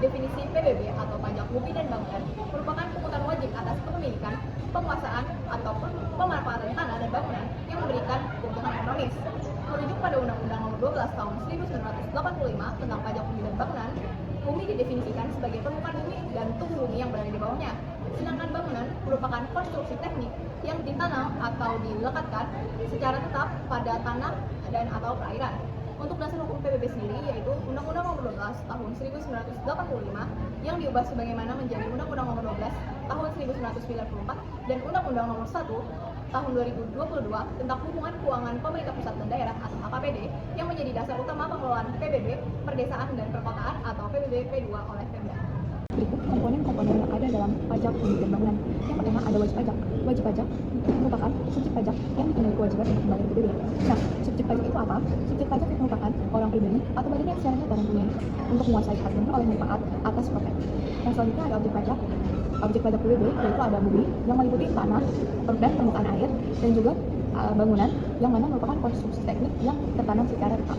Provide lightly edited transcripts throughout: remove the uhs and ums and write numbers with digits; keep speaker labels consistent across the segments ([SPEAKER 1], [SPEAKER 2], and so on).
[SPEAKER 1] Definisi PBB atau pajak bumi dan bangunan merupakan pungutan wajib atas kepemilikan, penguasaan, atau pemanfaatan tanah dan bangunan yang memberikan keuntungan ekonomis. Merujuk pada Undang-Undang Nomor 12 Tahun 1985 tentang pajak bumi dan bangunan, bumi didefinisikan sebagai permukaan bumi dan tubuh bumi yang berada di bawahnya. Sedangkan bangunan merupakan konstruksi teknik yang ditanam atau dilekatkan secara tetap pada tanah dan atau perairan. Untuk dasar hukum PBB sendiri yaitu Undang-Undang Nomor 12 Tahun 1985 yang diubah sebagaimana menjadi Undang-Undang Nomor 12 Tahun 1994 dan Undang-Undang Nomor 1 Tahun 2022 tentang hubungan keuangan pemerintah pusat dan daerah atau APBD yang menjadi dasar utama pengelolaan PBB, perdesaan dan perkotaan atau PBB P2 oleh Pemda.
[SPEAKER 2] Berikut komponen-komponen yang ada dalam pajak bumi dan bangunan. Yang pertama ada wajib pajak. Wajib pajak merupakan subjek pajak yang dikenai kewajiban untuk membayar PBB. Nah, subjek pajak itu apa? Subjek pajak itu merupakan orang pribadi atau badan yang secara nyata mempunyai untuk menguasai hak dan beroleh manfaat atas properti. Yang selanjutnya ada objek pajak. Objek pajak PBB yaitu ada bumi yang meliputi tanah dan permukaan air dan juga bangunan yang mana merupakan konstruksi teknik yang tertanam secara tetap.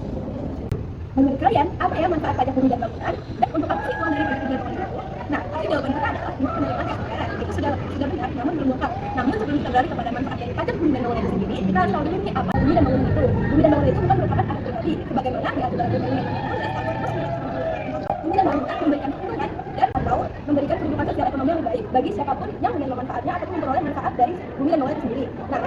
[SPEAKER 2] Menurut kalian, apa ya manfaat pajak bumi dan bangunan? Dan untuk apa sih uang dari pajak bumi dan bangunan itu? Nah, pasti jawaban kita adalah untuk penerimaan tax negara. Itu sudah benar, namun belum lengkap. Namun sebelum kita beralih kepada manfaat dari pajak bumi dan bangunan itu sendiri, kita harus tahu dulu nih apa bumi dan bangunan itu. Bumi dan bangunan itu bukan merupakan hak pribadi, sebagaimana diatur dalam undang-undang. Bumi dan bangunan memberikan keuntungan dan atau memberikan kehidupan sosial ekonomi yang baik bagi siapapun yang menerima manfaatnya ataupun memperoleh manfaat dari bumi dan bangunan itu sendiri. Nah,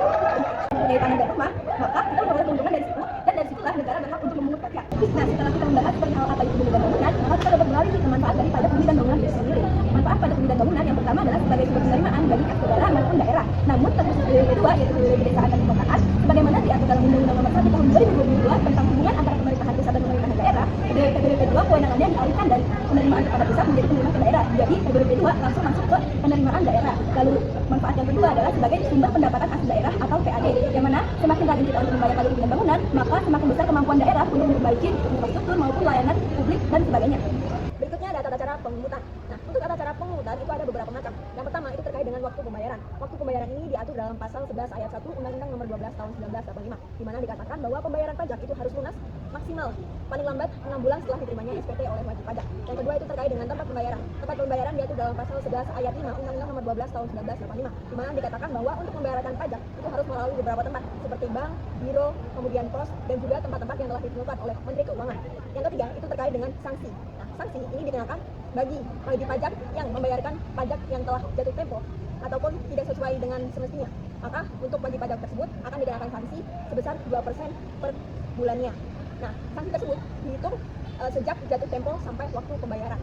[SPEAKER 2] dari tanah dan rumah, maka kita memperoleh keuntungan dari situ dan dari situlah negara berhak untuk memungut pajak. Nah, setelah kita membahas perihal apa itu bumi dan bangunan, maka kita dapat beralih ke manfaat dari pajak bumi dan bangunan itu sendiri. Manfaat pajak bumi dan bangunan yang pertama adalah sebagai sumber penerimaan bagi kas negara maupun daerah. Namun terkhusus PBB kedua yaitu PBB pedesaan dan perkotaan, sebagaimana diatur dalam Undang-Undang Nomor 1 Tahun 2022 tentang hubungan antara pemerintahan pusat dan pemerintahan daerah. PBB kedua kewenangannya dialihkan dari penerimaan kepada pusat menjadi penerimaan ke daerah. Jadi PBB kedua langsung masuk ke penerimaan daerah. Lalu manfaat yang kedua adalah sebagai sumber pendapatan asli daerah atau PAD, yang mana semakin rajin kita untuk membayar pajak bumi dan bangunan, maka semakin besar kemampuan daerah untuk memperbaiki infrastruktur maupun layanan publik dan sebagainya. Berikutnya ada tata cara pemungutan. Nah, untuk tata cara pemungutan itu ada beberapa macam. Yang pertama itu terkait dengan waktu pembayaran. Waktu pembayaran ini diatur dalam pasal 11 ayat 1 Undang-Undang Nomor 12 Tahun 1985, di mana dikatakan bahwa pembayaran pajak itu harus lunas maksimal paling lambat 6 bulan setelah diterimanya SPT oleh wajib pajak. Yang kedua itu terkait dengan tempat pembayaran. Tempat pembayaran diatur dalam pasal 11 ayat 5 Undang-Undang Nomor 12 Tahun 1985, di mana dikatakan bahwa untuk membayarkan pajak itu harus melalui beberapa tempat seperti bank, biro, kemudian pos, dan juga tempat-tempat yang telah ditentukan oleh Menteri Keuangan. Yang ketiga itu terkait dengan sanksi. Nah, sanksi ini dikenakan bagi wajib pajak yang membayarkan pajak yang telah jatuh tempo ataupun tidak sesuai dengan semestinya. Maka untuk wajib pajak tersebut akan dikenakan sanksi sebesar 2% per bulannya. Nah, sanksi tersebut dihitung sejak jatuh tempo sampai waktu pembayaran.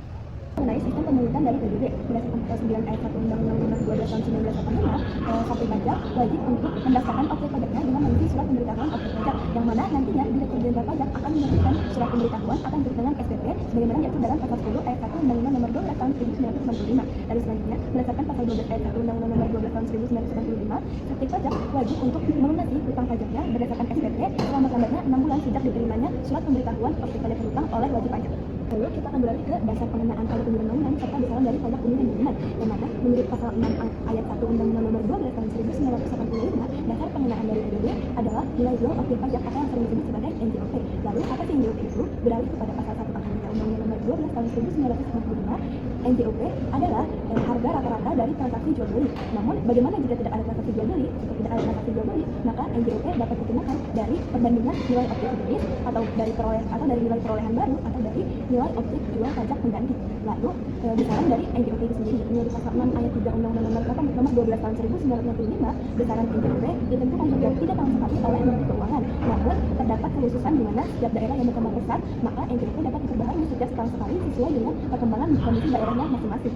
[SPEAKER 2] Mengenai sistem pemungutan dari PBB berdasarkan pasal 9 ayat 1 Undang-Undang Nomor 12 Tahun 1985, subjek pajak wajib untuk mendaftarkan objek pajaknya dengan mengisi surat pemberitahuan objek pajak, yang mana nantinya Direktur Jenderal Pajak akan menerbitkan surat pemberitahuan akan dengan SPT sebagaimana diatur dalam pasal 10 ayat 1 Undang-Undang Nomor 12 Tahun 1995. Lalu selanjutnya berdasarkan pasal 12 ayat 1 Undang-Undang Nomor 12 Tahun 1995, subjek pajak wajib untuk melunasi hutang pajaknya berdasarkan SPT selama-lambatnya 6 bulan sejak diterimanya surat pemberitahuan objek pajak berhutang oleh wajib pajak. Lalu kita akan beralih ke dasar pengenaan pajak bumi dan bangunan serta besaran dari pajak bumi dan bangunan, yang mana menurut pasal 6 ayat 1 Undang-Undang Nomor 12 Tahun 1985, dasar pengenaan dari PBB adalah nilai jual objek pajak atau yang sering disebut sebagai NJOP. Lalu apa sih NJOP itu? Beralih kepada pasal 1 Pasal 3 Undang-Undang Nomor 12 Tahun 1995, NJOP adalah harga rata-rata dari transaksi jual beli. Namun bagaimana jika tidak ada transaksi jual beli? Jika tidak ada transaksi jual beli, maka NJOP dapat digunakan dari perbandingan nilai objek jenis atau dari nilai perolehan baru atau dari nilai objek jual pajak pengganti. Lalu besaran dari NJOP itu sendiri menurut pasal 6 ayat 3 Undang-Undang Nomor 12 Tahun 1995, besaran NJOP ditentukan juga tidak sama sekali oleh Menteri Keuangan. Namun terdapat kekhususan di mana setiap daerah yang berkembang pesat, maka NJOP dapat diperbaharui setiap setahun sekali sesuai dengan perkembangan kondisi daerahnya masing-masing.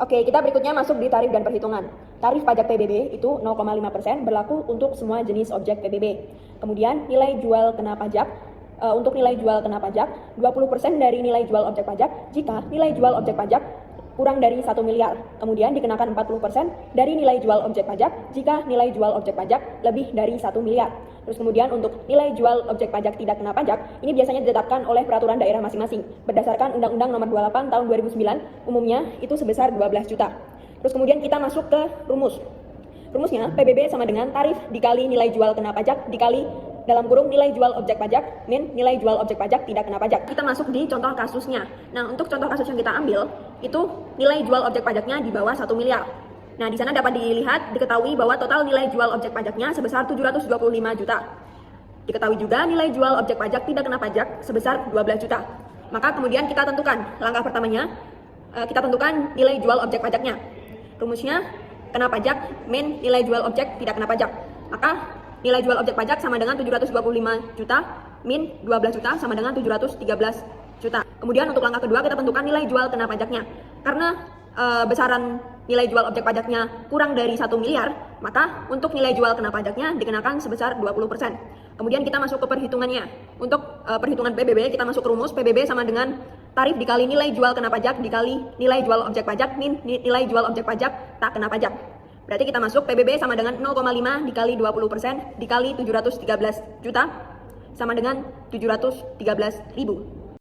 [SPEAKER 3] Oke, kita berikutnya masuk di tarif dan perhitungan. Tarif pajak PBB itu 0,5% berlaku untuk semua jenis objek PBB. Kemudian nilai jual kena pajak. Untuk nilai jual kena pajak, 20% dari nilai jual objek pajak jika nilai jual objek pajak kurang dari 1 miliar. Kemudian dikenakan 40% dari nilai jual objek pajak jika nilai jual objek pajak lebih dari 1 miliar. Terus kemudian untuk nilai jual objek pajak tidak kena pajak, ini biasanya ditetapkan oleh peraturan daerah masing-masing berdasarkan Undang-Undang Nomor 28 Tahun 2009, umumnya itu sebesar 12 juta. Terus kemudian kita masuk ke rumus. Rumusnya PBB sama dengan tarif dikali nilai jual kena pajak dikali dalam kurung nilai jual objek pajak min nilai jual objek pajak tidak kena pajak. Kita masuk di contoh kasusnya. Nah, untuk contoh kasus yang kita ambil, itu nilai jual objek pajaknya di bawah 1 miliar. Nah, di sana dapat diketahui bahwa total nilai jual objek pajaknya sebesar 725 juta. Diketahui juga nilai jual objek pajak tidak kena pajak sebesar 12 juta. Maka kemudian kita tentukan, langkah pertamanya, kita tentukan nilai jual objek pajaknya. Rumusnya, kena pajak min nilai jual objek tidak kena pajak. Maka nilai jual objek pajak sama dengan 725 juta min 12 juta sama dengan 713 juta. Kemudian untuk langkah kedua kita tentukan nilai jual kena pajaknya. Karena besaran nilai jual objek pajaknya kurang dari 1 miliar, maka untuk nilai jual kena pajaknya dikenakan sebesar 20%. Kemudian kita masuk ke perhitungannya. Untuk perhitungan PBB kita masuk ke rumus PBB sama dengan tarif dikali nilai jual kena pajak dikali nilai jual objek pajak min nilai jual objek pajak tak kena pajak. Berarti kita masuk PBB sama dengan 0,5 dikali 20% dikali 713 juta sama dengan 713.000.